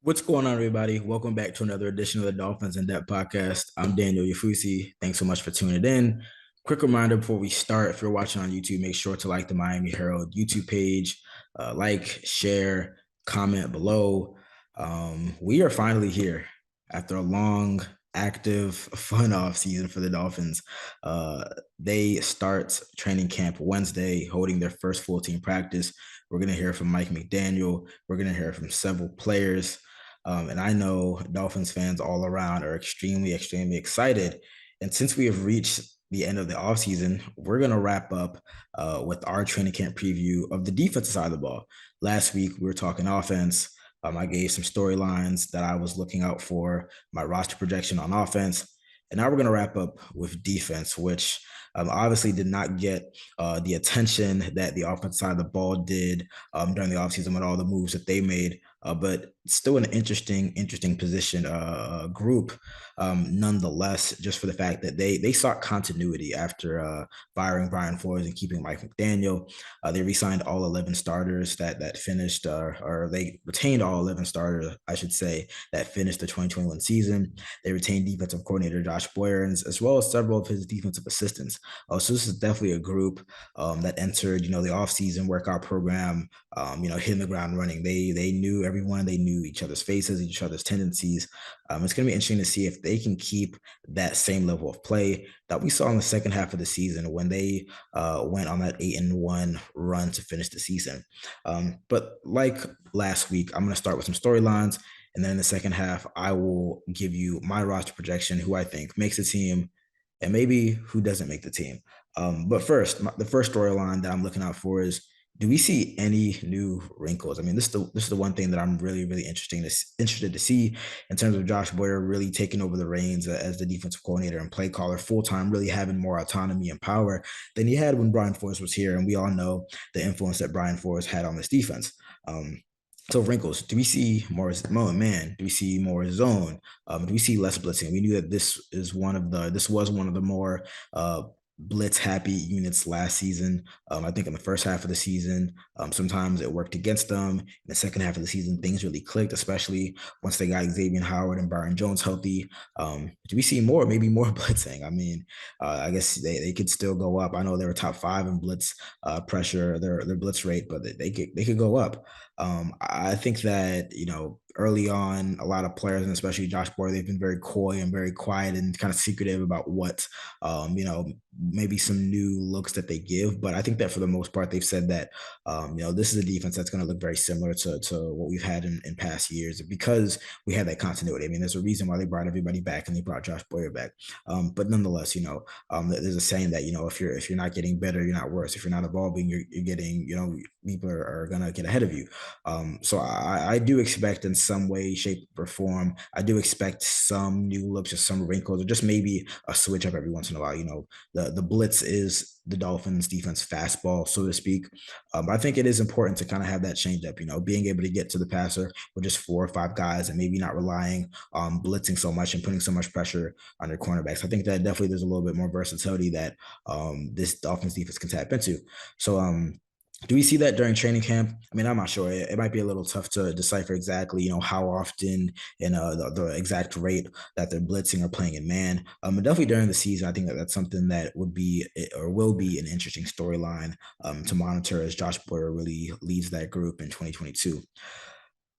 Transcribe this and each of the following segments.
What's going on, everybody? Welcome back to another edition of the Dolphins In Depth podcast. I'm Daniel Oyefusi. Thanks so much for tuning in. Quick reminder before we start, if you're watching on YouTube, make sure to like the Miami Herald YouTube page, like, share, comment below. We are finally here after a long, active, fun off season for the Dolphins. They start training camp Wednesday, holding their first full team practice. We're going to hear from Mike McDaniel. We're going to hear from several players. And I know Dolphins fans all around are extremely, extremely excited. And since we have reached the end of the offseason, we're going to wrap up with our training camp preview of the defensive side of the ball. Last week, we were talking offense. I gave some storylines that I was looking out for, my roster projection on offense. And now we're going to wrap up with defense, which obviously did not get the attention that the offensive side of the ball did during the offseason with all the moves that they made. But still an interesting position group, nonetheless, just for the fact that they sought continuity after firing Brian Flores and keeping Mike McDaniel. They re-signed all 11 starters that finished, or they retained all 11 starters, I should say, that finished the 2021 season. They retained defensive coordinator Josh Boyer, as well as several of his defensive assistants. So this is definitely a group that entered, the offseason workout program, hitting the ground running. They knew everyone. They knew each other's faces, each other's tendencies. It's going to be interesting to see if they can keep that same level of play that we saw in the second half of the season when they went on that 8-1 run to finish the season. But like last week, I'm going to start with some storylines. And then in the second half, I will give you my roster projection, who I think makes the team, and maybe who doesn't make the team. But first, the first storyline that I'm looking out for is, do we see any new wrinkles? I mean, this is the one thing that I'm really interested to see in terms of Josh Boyer really taking over the reins as the defensive coordinator and play caller full time, really having more autonomy and power than he had when Brian Flores was here. And we all know the influence that Brian Flores had on this defense. So wrinkles, do we see more man? Do we see more zone? Do we see less blitzing? We knew that this was one of the more blitz happy units last season. I think in the first half of the season, sometimes it worked against them. In the second half of the season, things really clicked, especially once they got Xavier Howard and Byron Jones healthy. Do we see maybe more blitzing? I mean, I guess they could still go up. I know they were top 5 in blitz pressure, their blitz rate, but they could go up. I think that, early on, a lot of players, and especially Josh Boyer, they've been very coy and very quiet and kind of secretive about what, maybe some new looks that they give. But I think that for the most part, they've said that, this is a defense that's going to look very similar to what we've had in past years because we had that continuity. I mean, there's a reason why they brought everybody back and they brought Josh Boyer back. But nonetheless, there's a saying that, if you're not getting better, you're not worse. If you're not evolving, you're getting, people are going to get ahead of you. So I do expect in some way, shape, or form, I do expect some new looks or some wrinkles or just maybe a switch up every once in a while. The blitz is the Dolphins defense fastball, so to speak. But I think it is important to kind of have that change up, being able to get to the passer with just 4 or 5 guys and maybe not relying on blitzing so much and putting so much pressure on their cornerbacks. I think that definitely there's a little bit more versatility that this Dolphins defense can tap into. So, do we see that during training camp? I mean, I'm not sure. It might be a little tough to decipher exactly, how often and the exact rate that they're blitzing or playing in man. But definitely during the season, I think that that's something that would be or will be an interesting storyline to monitor as Josh Boyer really leads that group in 2022.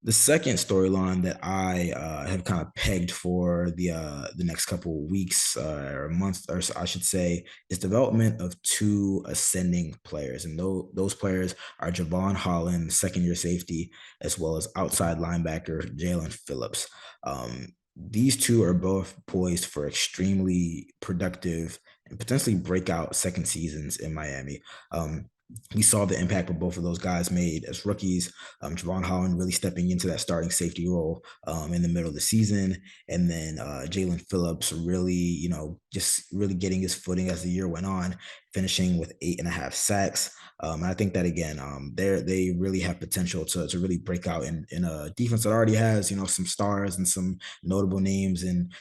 The second storyline that I have kind of pegged for the next couple of weeks or months, or I should say, is development of 2 ascending players, and those players are Javon Holland, second-year safety, as well as outside linebacker Jaelan Phillips. These 2 are both poised for extremely productive and potentially breakout second seasons in Miami. We saw the impact what both of those guys made as rookies. Javon Holland really stepping into that starting safety role in the middle of the season. And then Jaelan Phillips really, just really getting his footing as the year went on, finishing with 8.5 sacks. And I think that, again, they really have potential to really break out in a defense that already has, some stars and some notable names and,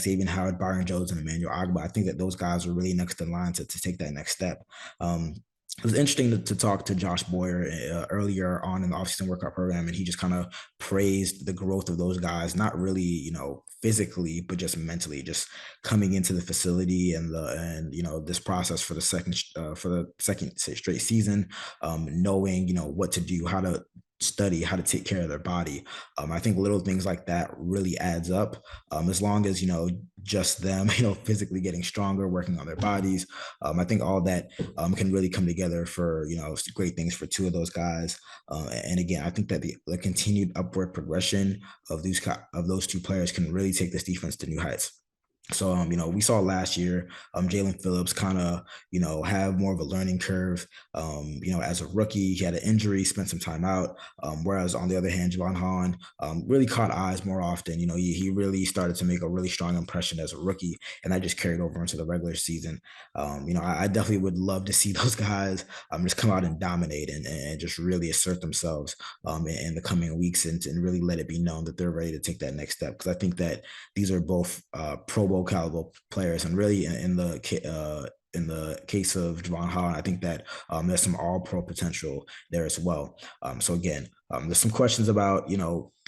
Xavier Howard, Byron Jones, and Emmanuel Agba. I think that those guys are really next in line to take that next step. it was interesting to talk to Josh Boyer earlier on in the offseason workout program, and he just kind of praised the growth of those guys, not really, physically, but just mentally, just coming into the facility and this process for the second straight season, knowing what to do, how to study, how to take care of their body. I think little things like that really adds up. As long as just them, physically getting stronger, working on their bodies. I think all that can really come together for great things for two of those guys. And again, I think that the continued upward progression of those two players can really take this defense to new heights. So, we saw last year, Jalen Phillips kind of, have more of a learning curve. As a rookie, he had an injury, spent some time out. Whereas on the other hand, Javon Hahn really caught eyes more often. He really started to make a really strong impression as a rookie, and that just carried over into the regular season. I definitely would love to see those guys just come out and dominate and just really assert themselves in the coming weeks and really let it be known that they're ready to take that next step. Because I think that these are both Pro Bowl caliber players, and really in the case of Javon Hahn, I think that there's some All Pro potential there as well. So again, there's some questions about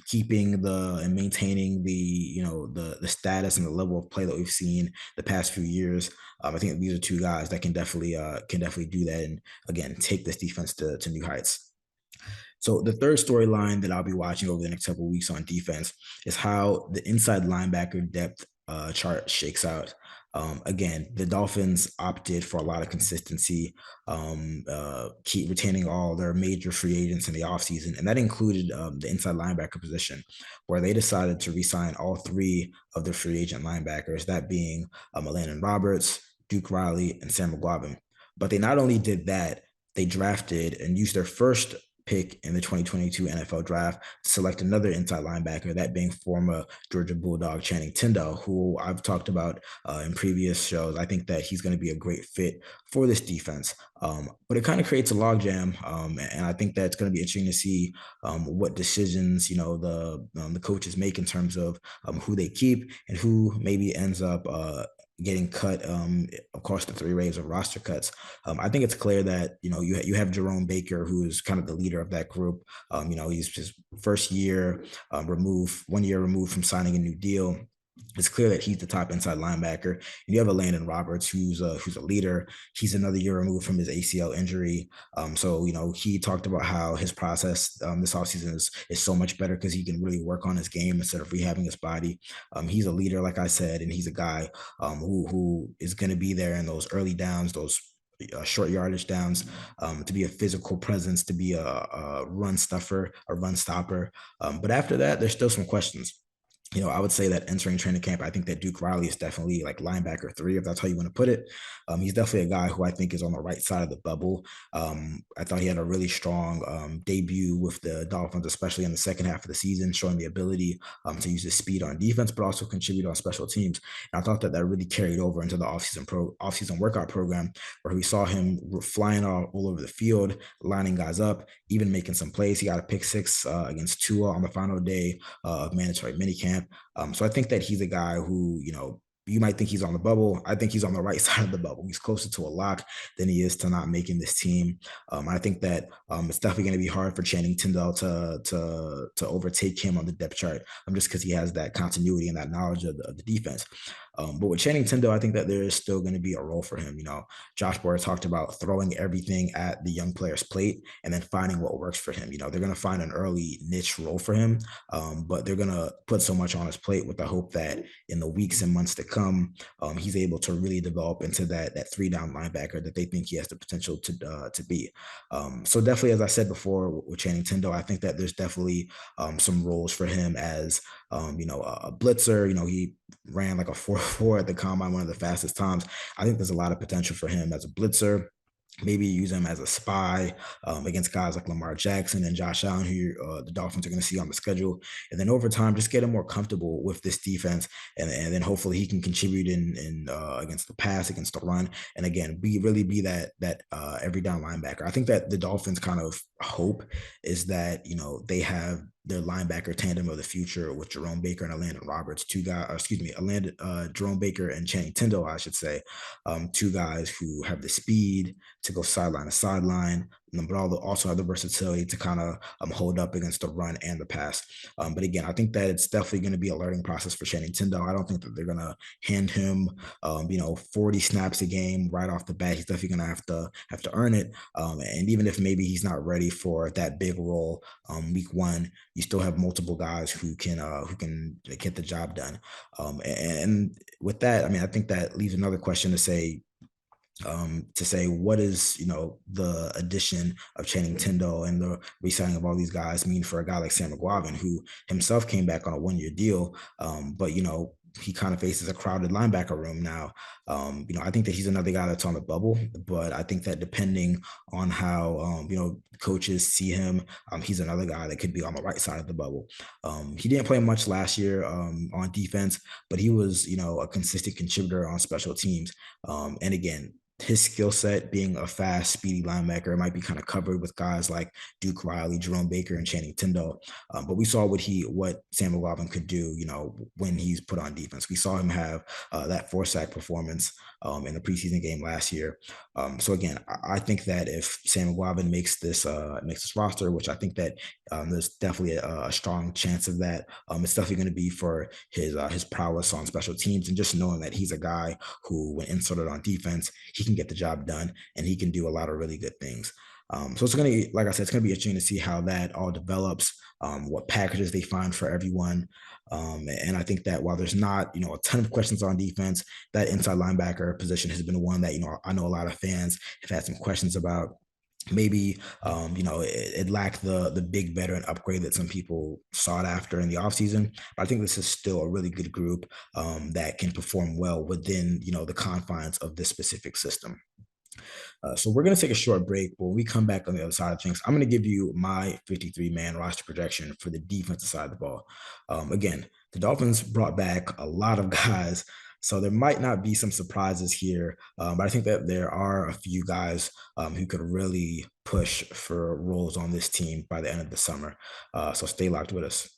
keeping and maintaining the status and the level of play that we've seen the past few years. I think these are two guys that can definitely do that, and again take this defense to new heights. So the third storyline that I'll be watching over the next couple of weeks on defense is how the inside linebacker depth chart shakes out. Again, the Dolphins opted for a lot of consistency, keep retaining all their major free agents in the offseason, and that included the inside linebacker position, where they decided to re-sign all three of the free agent linebackers, that being Elandon Roberts, Duke Riley, and Sam McGuavin. But they not only did that, they drafted and used their first pick in the 2022 NFL draft to select another inside linebacker, that being former Georgia Bulldog Channing Tindall, who I've talked about in previous shows. I think that he's going to be a great fit for this defense. But it kind of creates a logjam, and I think that it's going to be interesting to see what decisions the coaches make in terms of who they keep and who maybe ends up getting cut across the three waves of roster cuts. I think it's clear that you have Jerome Baker, who is kind of the leader of that group. He's his first year removed, 1 year removed from signing a new deal. It's clear that he's the top inside linebacker. And you have Elandon Roberts, who's a leader. He's another year removed from his ACL injury. So he talked about how his process this offseason is so much better because he can really work on his game instead of rehabbing his body. He's a leader, like I said, and he's a guy who is going to be there in those early downs, those short yardage downs, to be a physical presence, to be a run stuffer, a run stopper. But after that, there's still some questions. I would say that entering training camp, I think that Duke Riley is definitely like linebacker 3, if that's how you want to put it. He's definitely a guy who I think is on the right side of the bubble. I thought he had a really strong debut with the Dolphins, especially in the second half of the season, showing the ability to use his speed on defense, but also contribute on special teams. And I thought that really carried over into the offseason workout program, where we saw him flying all over the field, lining guys up, even making some plays. He got a pick 6 against Tua on the final day of mandatory minicamp. So I think that he's a guy who, you might think he's on the bubble. I think he's on the right side of the bubble. He's closer to a lock than he is to not making this team. I think that it's definitely going to be hard for Channing Tindall to overtake him on the depth chart, just because he has that continuity and that knowledge of the defense. But with Channing Tindall, I think that there is still going to be a role for him. Josh Boyer talked about throwing everything at the young player's plate and then finding what works for him. They're going to find an early niche role for him, but they're going to put so much on his plate with the hope that in the weeks and months to come, he's able to really develop into that 3-down linebacker that they think he has the potential to be. So definitely, as I said before, with Channing Tindall, I think that there's definitely some roles for him as a blitzer. He ran like a 4.4 at the combine, one of the fastest times. I think there's a lot of potential for him as a blitzer. Maybe use him as a spy against guys like Lamar Jackson and Josh Allen, who the Dolphins are going to see on the schedule. And then over time, just get him more comfortable with this defense. And then hopefully he can contribute in against the pass, against the run. And again, be that every down linebacker. I think that the Dolphins kind of hope is that, they have their linebacker tandem of the future with Jerome Baker and Landon Roberts, Jerome Baker and Channing Tindall, I should say, two guys who have the speed to go sideline to sideline, but also have the versatility to kind of hold up against the run and the pass. But again, I think that it's definitely going to be a learning process for Channing Tindall. I don't think that they're going to hand him, 40 snaps a game right off the bat. He's definitely going to have to earn it. And even if maybe he's not ready for that big role week one, you still have multiple guys who can get the job done. And with that, I mean, I think that leaves another question to say, what is the addition of Channing Tindall and the re-signing of all these guys mean for a guy like Sam McGuavin, who himself came back on a one-year deal, but he kind of faces a crowded linebacker room now. I think that he's another guy that's on the bubble, but I think that depending on how coaches see him, he's another guy that could be on the right side of the bubble. He didn't play much last year on defense, but he was a consistent contributor on special teams. And again, his skill set being a fast, speedy linebacker might be kind of covered with guys like Duke Riley, Jerome Baker, and Channing Tindall. But we saw what Sam McGuavin could do, when he's put on defense. We saw him have that 4-sack performance in the preseason game last year. So again, I think that if Sam McGuavin makes this roster, which I think that there's definitely a strong chance of that, it's definitely going to be for his prowess on special teams, and just knowing that he's a guy who, when inserted on defense, he can get the job done and he can do a lot of really good things. So it's going to, like I said, it's going to be interesting to see how that all develops, what packages they find for everyone. And I think that while there's not, a ton of questions on defense, that inside linebacker position has been one that, I know a lot of fans have had some questions about. Maybe, it lacked the big veteran upgrade that some people sought after in the offseason. But I think this is still a really good group that can perform well within, the confines of this specific system. So we're going to take a short break. When we come back on the other side of things, I'm going to give you my 53-man roster projection for the defensive side of the ball. Again, the Dolphins brought back a lot of guys, so there might not be some surprises here, but I think that there are a few guys who could really push for roles on this team by the end of the summer. So stay locked with us.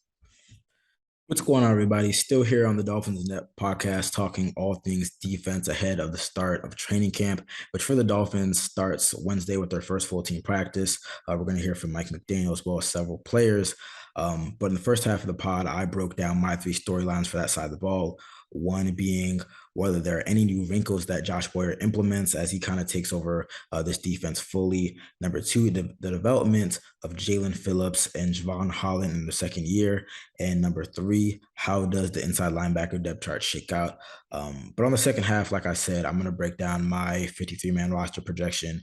What's going on, everybody? Still here on the Dolphins In Depth podcast, talking all things defense ahead of the start of training camp, which for the Dolphins starts Wednesday with their first full team practice. We're going to hear from Mike McDaniel as well as several players. But in the first half of the pod, I broke down my 3 storylines for that side of the ball. One being whether there are any new wrinkles that Josh Boyer implements as he kind of takes over this defense fully. Number 2, the development of Jalen Phillips and Javon Holland in the second year. And number 3, how does the inside linebacker depth chart shake out? But on the second half, like I said, I'm going to break down my 53-man roster projection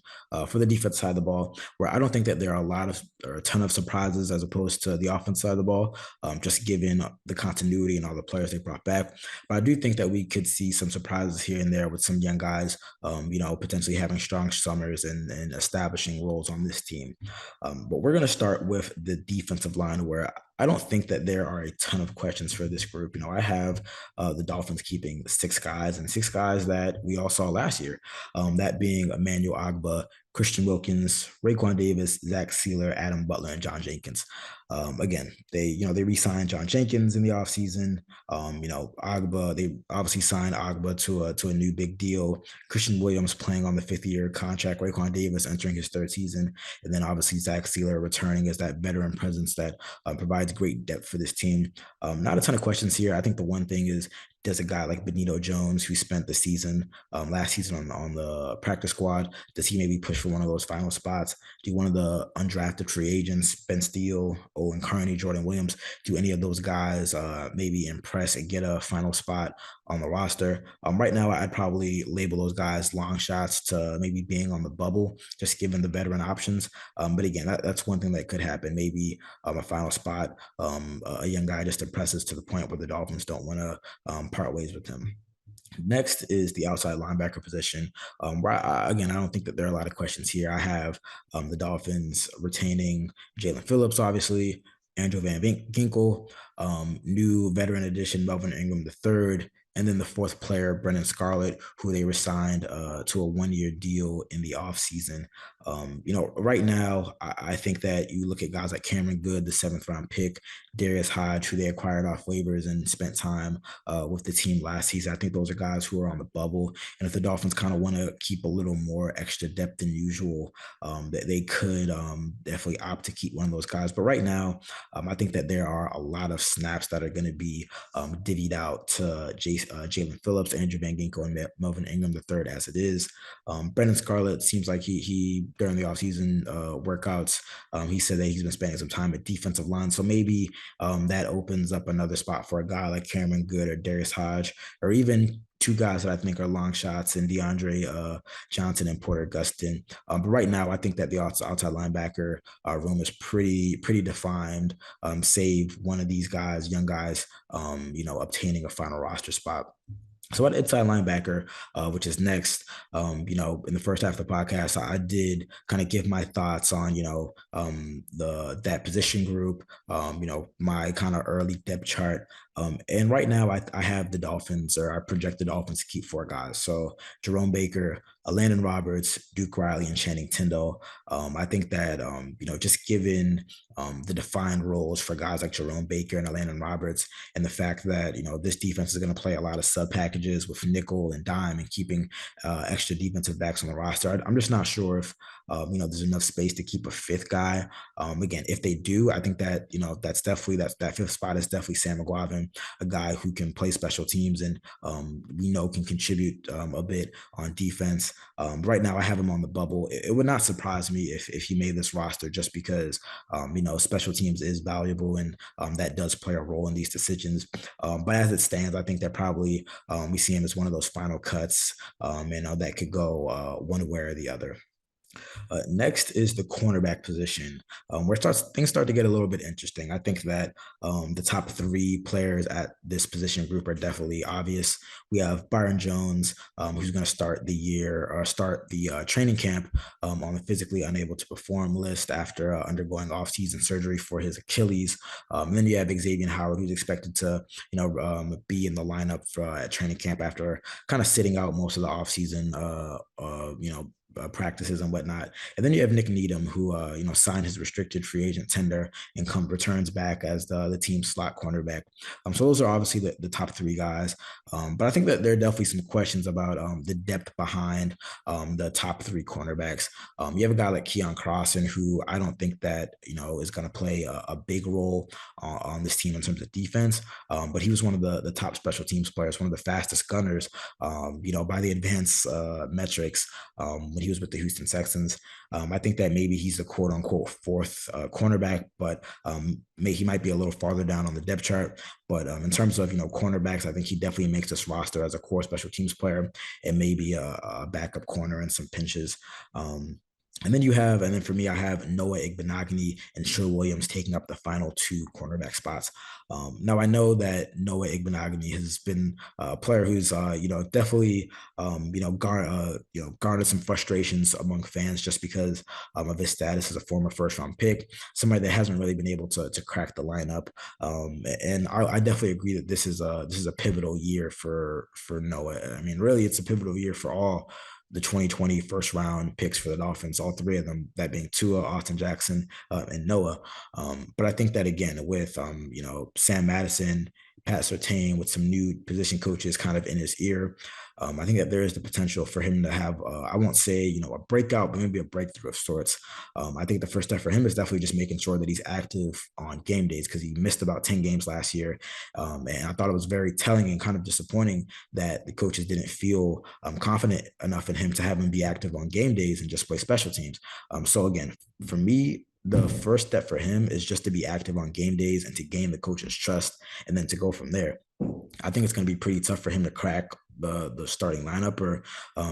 for the defense side of the ball, where I don't think that there are a ton of surprises as opposed to the offense side of the ball, just given the continuity and all the players they brought back. But I do think that we could see some surprises here and there with some young guys, potentially having strong summers and establishing roles on this team. But we're going to start with the defensive line, where I don't think that there are a ton of questions for this group. I have the Dolphins keeping 6 guys, and 6 guys that we all saw last year, that being Emmanuel Ogbah, Christian Wilkins, Raekwon Davis, Zach Sealer, Adam Butler, and John Jenkins. Again, they re-signed John Jenkins in the offseason. Ogbah, they obviously signed Ogbah to a new big deal. Christian Williams playing on the 5th-year contract, Raekwon Davis entering his 3rd season, and then obviously Zach Sealer returning as that veteran presence that provides great depth for this team. Not a ton of questions here. I think the one thing is, does a guy like Benito Jones, who spent the season last season on the practice squad, does he maybe push for one of those final spots? Do one of the undrafted free agents, Ben Steele, Owen Carney, Jordan Williams, do any of those guys maybe impress and get a final spot on the roster? Right now, I'd probably label those guys long shots to maybe being on the bubble, just given the veteran options. But again, that's one thing that could happen. Maybe a final spot, a young guy just impresses to the point where the Dolphins don't want to part ways with him. Next is the outside linebacker position, where I don't think that there are a lot of questions here. I have the Dolphins retaining Jalen Phillips, obviously, Andrew Van Ginkel, new veteran addition, Melvin Ingram III, And then the fourth player, Brennan Scarlett, who they resigned to a 1-year deal in the offseason. Right now, I think that you look at guys like Cameron Good, the 7th round pick, Darius Hodge, who they acquired off waivers and spent time with the team last season. I think those are guys who are on the bubble. And if the Dolphins kind of want to keep a little more extra depth than usual, that they could definitely opt to keep one of those guys. But right now, I think that there are a lot of snaps that are going to be divvied out to Jalen Phillips, Andrew Van Ginkel, and Melvin Ingram III as it is. Brendan Scarlett seems like he during the offseason workouts, he said that he's been spending some time at defensive line. So maybe that opens up another spot for a guy like Cameron Good or Darius Hodge, or even two guys that I think are long shots in DeAndre Johnson and Porter Gustin. But right now, I think that the outside linebacker room is pretty defined, save one of these guys, young guys, obtaining a final roster spot. So at inside linebacker, which is next, in the first half of the podcast, I did kind of give my thoughts on, that position group, my kind of early depth chart. And right now I have the Dolphins, or I project the Dolphins to keep 4 guys. So Jerome Baker, Landon Roberts, Duke Riley, and Channing Tindall. I think that, just given the defined roles for guys like Jerome Baker and Landon Roberts, and the fact that, this defense is going to play a lot of sub packages with nickel and dime and keeping extra defensive backs on the roster. I'm just not sure if, there's enough space to keep a 5th guy. Again, if they do, I think that, that's definitely, that 5th spot is definitely Sam McGuavin, a guy who can play special teams and, can contribute a bit on defense. Right now I have him on the bubble. It would not surprise me if he made this roster, just because, special teams is valuable, and that does play a role in these decisions. But as it stands, I think that probably we see him as one of those final cuts, and that could go one way or the other. Next is the cornerback position, where things start to get a little bit interesting. I think that the top 3 players at this position group are definitely obvious. We have Byron Jones, who's going to start the training camp on the physically unable to perform list after undergoing offseason surgery for his Achilles. And then you have Xavier Howard, who's expected to, be in the lineup at training camp after kind of sitting out most of the offseason, practices and whatnot. And then you have Nick Needham, who signed his restricted free agent tender and returns back as the team's slot cornerback. So those are obviously the top 3 guys. But I think that there are definitely some questions about the depth behind the top 3 cornerbacks. You have a guy like Keon Crossan, who I don't think that is going to play a big role on this team in terms of defense. But he was one of the top special teams players, one of the fastest gunners, by the advanced metrics, when he was with the Houston Texans. I think that maybe he's a quote unquote 4th cornerback, but he might be a little farther down on the depth chart. But in terms of, cornerbacks, I think he definitely makes this roster as a core special teams player, and maybe a backup corner in some pinches. And then for me, I have Noah Igbenogany and Sher Williams taking up the final 2 cornerback spots. Now I know that Noah Igbenogany has been a player who's, definitely, garnered some frustrations among fans, just because of his status as a former 1st-round pick, somebody that hasn't really been able to crack the lineup. And I definitely agree that this is a pivotal year for Noah. I mean, really, it's a pivotal year for all the 2020 1st-round picks for the Dolphins, all 3 of them, that being Tua, Austin Jackson, and Noah. But I think that, again, with, Sam Madison, Pat Surtain, with some new position coaches kind of in his ear, I think that there is the potential for him to have, I won't say, a breakout, but maybe a breakthrough of sorts. I think the first step for him is definitely just making sure that he's active on game days, because he missed about 10 games last year. And I thought it was very telling and kind of disappointing that the coaches didn't feel confident enough in him to have him be active on game days and just play special teams. So again, for me, the first step for him is just to be active on game days and to gain the coach's trust, and then to go from there. I think it's going to be pretty tough for him to crack the starting lineup or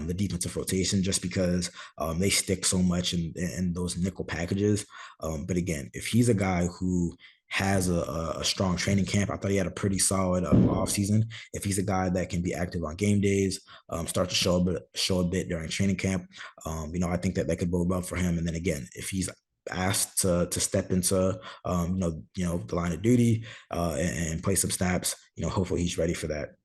the defensive rotation, just because they stick so much in those nickel packages. But again, if he's a guy who has a strong training camp, I thought he had a pretty solid offseason. If he's a guy that can be active on game days, start to show a bit during training camp, I think that could bode well for him. And then again, if he's asked to step into the line of duty and play some snaps, hopefully he's ready for that.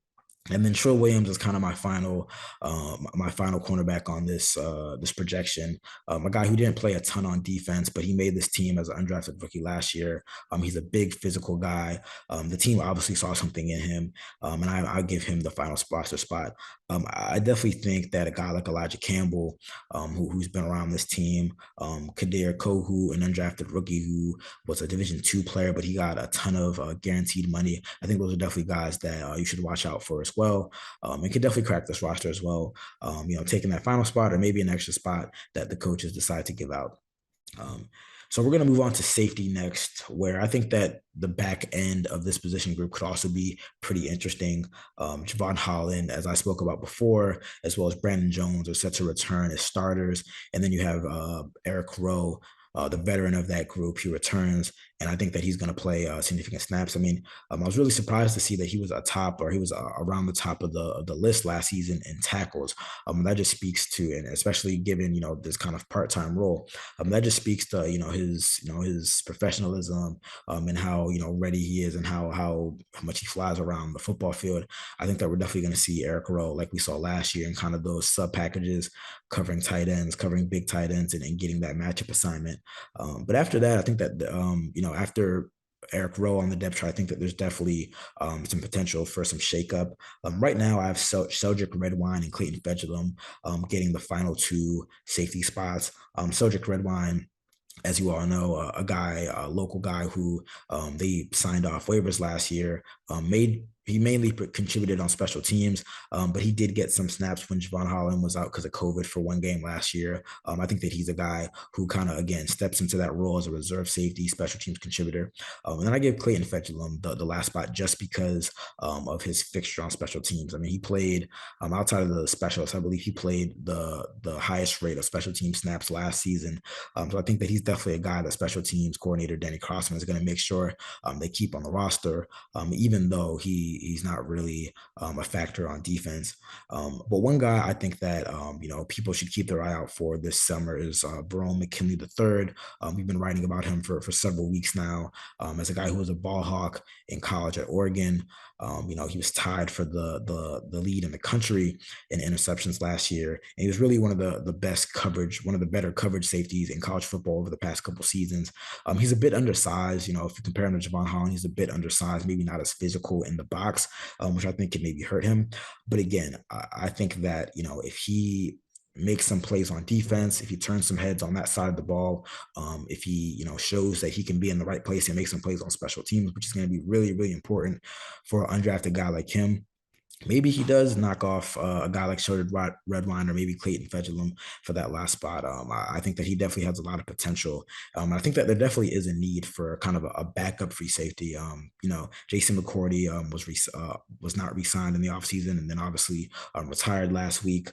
And then Trill Williams is kind of my final cornerback on this projection. A guy who didn't play a ton on defense, but he made this team as an undrafted rookie last year. He's a big physical guy. The team obviously saw something in him, and I'll give him the final roster spot. I definitely think that a guy like Elijah Campbell, who's been around this team, Kader Kohu, an undrafted rookie who was a Division II player, but he got a ton of guaranteed money. I think those are definitely guys that you should watch out for as well. And can definitely crack this roster as well. Taking that final spot or maybe an extra spot that the coaches decide to give out. Um, so we're going to move on to safety next, where I think that the back end of this position group could also be pretty interesting. Javon Holland, as I spoke about before, as well as Brandon Jones are set to return as starters. And then you have Eric Rowe, the veteran of that group. He returns, and I think that he's going to play significant snaps. I mean, I was really surprised to see that he was around the top of the list last season in tackles. That just speaks to, and especially given this kind of part-time role, that just speaks to his professionalism, and how ready he is, and how much he flies around the football field. I think that we're definitely going to see Eric Rowe like we saw last year in kind of those sub packages, covering tight ends, covering big tight ends, and getting that matchup assignment. But after that, I think that after Eric Rowe on the depth chart, I think that there's definitely some potential for some shakeup. Right now, I have Cedric Redwine and Clayton Fedulum getting the final two safety spots. Cedric Redwine, as you all know, a local guy who they signed off waivers last year, he mainly contributed on special teams, but he did get some snaps when Javon Holland was out because of COVID for one game last year. I think that he's a guy who kind of, again, steps into that role as a reserve safety, special teams contributor. And then I give Clayton Fedulum the last spot just because of his fixture on special teams. I mean, he played outside of the specialists. I believe he played the highest rate of special team snaps last season. So I think that he's definitely a guy that special teams coordinator Danny Crossman is going to make sure they keep on the roster, even though he's not really a factor on defense. But one guy I think that people should keep their eye out for this summer is Vernon Mckinley III. We've been writing about him for several weeks now, as a guy who was a ball hawk in college at Oregon. He was tied for the lead in the country in interceptions last year, and he was really one of the best coverage, one of the better coverage safeties in college football over the past couple seasons. He's a bit undersized. If you compare him to Javon Holland, he's a bit undersized, maybe not as physical in the box, which I think can maybe hurt him. But again, I think that if he makes some plays on defense, if he turns some heads on that side of the ball, if he shows that he can be in the right place and make some plays on special teams, which is going to be really, really important for an undrafted guy like him. Maybe he does knock off a guy like Cedric Redwine or maybe Clayton Fedulum for that last spot. I think that he definitely has a lot of potential. I think that there definitely is a need for kind of a backup free safety. Jason McCourty was not re-signed in the offseason, and then obviously retired last week.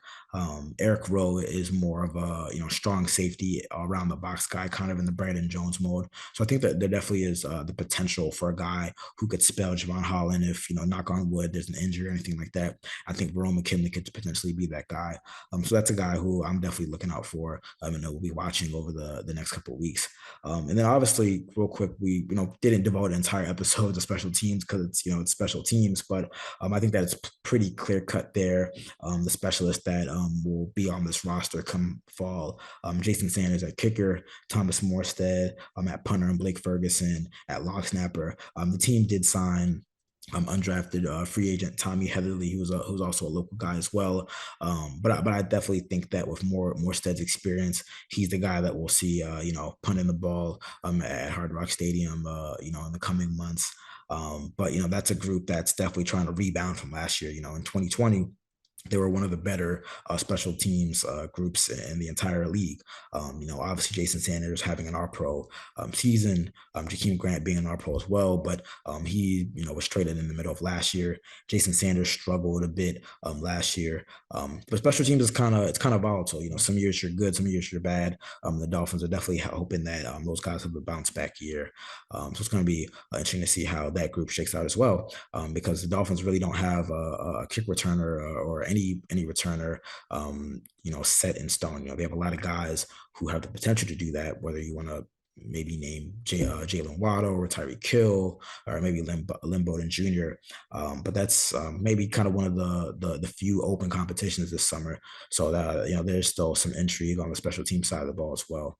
Eric Rowe is more of a strong safety around the box guy, kind of in the Brandon Jones mode. So I think that there definitely is the potential for a guy who could spell Javon Holland if knock on wood, there's an injury or anything like that. I think Vernon McKinley could potentially be that guy. So that's a guy who I'm definitely looking out for. And we'll be watching over the next couple of weeks. And then obviously, real quick, we didn't devote an entire episode to special teams because it's special teams, but I think that it's pretty clear cut there. The specialist that will be on this roster come fall: Jason Sanders at kicker, Thomas Morstead at punter, and Blake Ferguson at long snapper. The team did sign undrafted free agent Tommy Heatherly, who's also a local guy as well. But I definitely think that with Morstead's experience, he's the guy that we'll see punting the ball at Hard Rock Stadium in the coming months. But that's a group that's definitely trying to rebound from last year. In 2020, they were one of the better special teams groups in the entire league. Obviously Jason Sanders having an All-Pro season, Jakeem Grant being an All-Pro as well, but he was traded in the middle of last year. Jason Sanders struggled a bit last year. But special teams is kind of volatile. Some years you're good, some years you're bad. The Dolphins are definitely hoping that those guys have a bounce back year. So it's going to be interesting to see how that group shakes out as well, because the Dolphins really don't have a kick returner or any returner set in stone. They have a lot of guys who have the potential to do that, whether you want to maybe name Jalen Waddle or Tyreek Hill or maybe Lynn Bowden Jr. But that's maybe kind of one of the few open competitions this summer. So that there's still some intrigue on the special team side of the ball as well.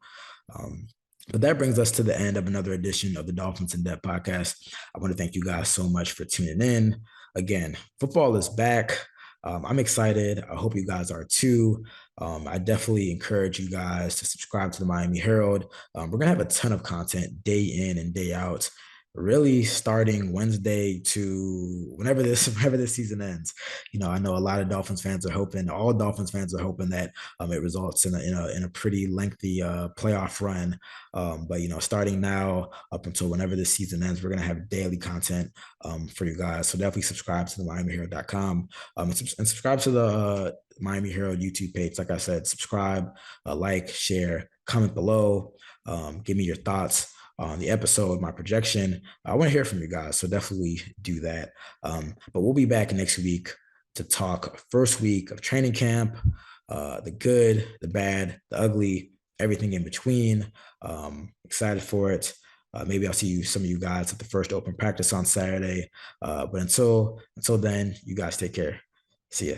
But that brings us to the end of another edition of the Dolphins In Depth podcast. I want to thank you guys so much for tuning in. Again, football is back. I'm excited. I hope you guys are too. I definitely encourage you guys to subscribe to the Miami Herald. We're going to have a ton of content day in and day out, really starting Wednesday to whenever this season ends. I know a lot of Dolphins fans are hoping, all Dolphins fans are hoping that it results in a pretty lengthy playoff run. But starting now up until whenever this season ends, we're gonna have daily content for you guys. So definitely subscribe to the MiamiHerald.com and subscribe to the Miami Herald YouTube page. Like I said, subscribe, like, share, comment below, give me your thoughts on the episode, my projection. I want to hear from you guys, so definitely do that. But we'll be back next week to talk first week of training camp, the good, the bad, the ugly, everything in between. Excited for it. Maybe I'll see some of you guys at the first open practice on Saturday. But until then, you guys take care. See ya.